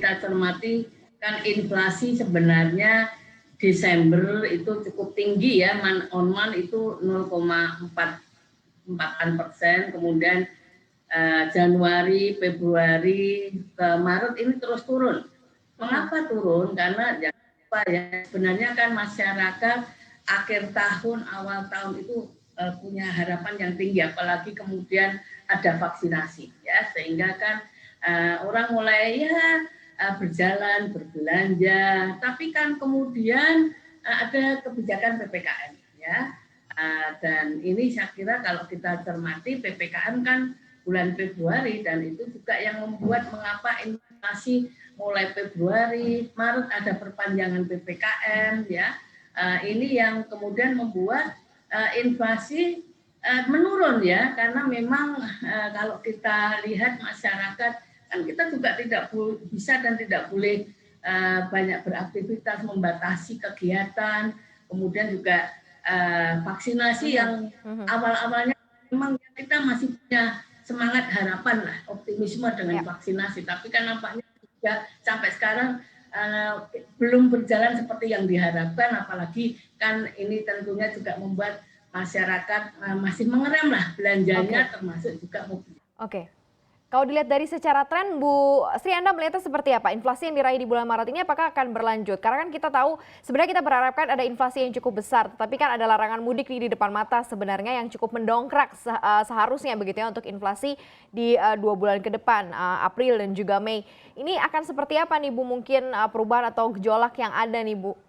kita cermati kan inflasi sebenarnya Desember itu cukup tinggi ya, month on month itu 0,44%, kemudian Januari, Februari, ke Maret ini terus turun. Mengapa turun? Karena ya, sebenarnya kan masyarakat akhir tahun, awal tahun itu punya harapan yang tinggi, apalagi kemudian ada vaksinasi, ya, sehingga kan orang mulai ya berjalan, berbelanja, tapi kan kemudian ada kebijakan PPKM, ya, dan ini saya kira kalau kita cermati PPKM kan bulan Februari dan itu juga yang membuat mengapa inflasi mulai Februari, Maret ada perpanjangan PPKM, ya, ini yang kemudian membuat inflasi menurun ya, karena memang kalau kita lihat masyarakat kan kita juga tidak bisa dan tidak boleh banyak beraktivitas, membatasi kegiatan, kemudian juga vaksinasi yang awal-awalnya memang kita masih punya semangat harapan lah, optimisme dengan vaksinasi, tapi kan nampaknya juga sampai sekarang belum berjalan seperti yang diharapkan, apalagi kan ini tentunya juga membuat masyarakat masih mengerem lah belanjanya, termasuk juga mobil. Kalau dilihat dari secara tren, Bu Sri, Anda melihatnya seperti apa? Inflasi yang diraih di bulan Maret ini apakah akan berlanjut? Karena kan kita tahu sebenarnya kita berharapkan ada inflasi yang cukup besar, tetapi kan ada larangan mudik di depan mata sebenarnya yang cukup mendongkrak seharusnya begitu ya untuk inflasi di 2 bulan ke depan, April dan juga Mei. Ini akan seperti apa nih Bu, mungkin perubahan atau gejolak yang ada nih Bu?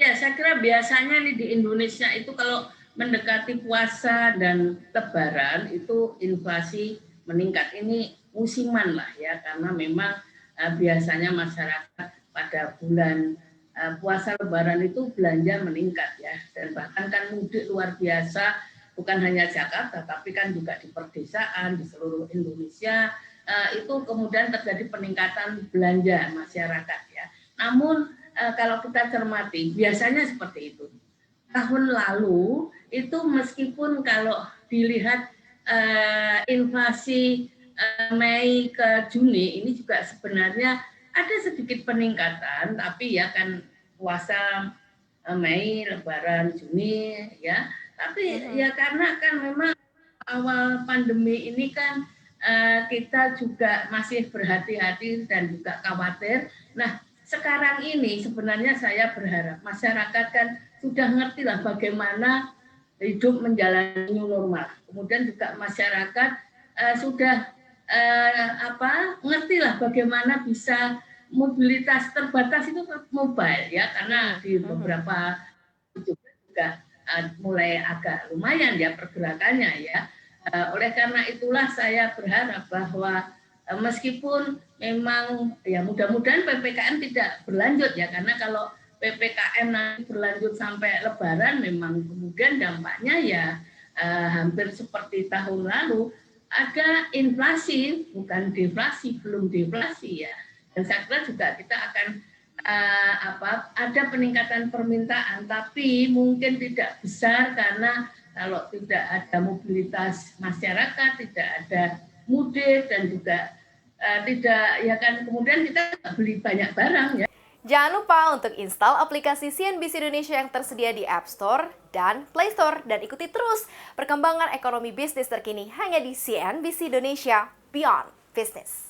Ya, saya kira biasanya nih di Indonesia itu kalau mendekati puasa dan Lebaran itu inflasi meningkat. Ini musiman lah ya, karena memang biasanya masyarakat pada bulan puasa Lebaran itu belanja meningkat ya, dan bahkan kan mudik luar biasa, bukan hanya Jakarta tapi kan juga di perdesaan di seluruh Indonesia itu kemudian terjadi peningkatan belanja masyarakat ya. Namun kalau kita cermati biasanya seperti itu. Tahun lalu itu meskipun kalau dilihat inflasi Mei ke Juni ini juga sebenarnya ada sedikit peningkatan, tapi ya kan puasa Mei, Lebaran Juni ya. Tapi ya karena kan memang awal pandemi ini kan kita juga masih berhati-hati dan juga khawatir. Nah, sekarang ini sebenarnya saya berharap masyarakat kan sudah ngerti lah bagaimana hidup menjalani new normal. Kemudian juga masyarakat sudah ngerti lah bagaimana bisa mobilitas terbatas itu mobile ya, karena di beberapa juga mulai agak lumayan ya pergerakannya ya. Oleh karena itulah saya berharap bahwa meskipun memang ya mudah-mudahan PPKM tidak berlanjut ya, karena kalau PPKM nanti berlanjut sampai Lebaran memang kemudian dampaknya ya hampir seperti tahun lalu, ada inflasi bukan deflasi, belum deflasi ya. Dan saya kira juga kita akan ada peningkatan permintaan, tapi mungkin tidak besar karena kalau tidak ada mobilitas masyarakat, tidak ada mudik dan juga tidak ya kan kemudian kita beli banyak barang ya. Jangan lupa untuk install aplikasi CNBC Indonesia yang tersedia di App Store dan Play Store dan ikuti terus perkembangan ekonomi bisnis terkini hanya di CNBC Indonesia Beyond Business.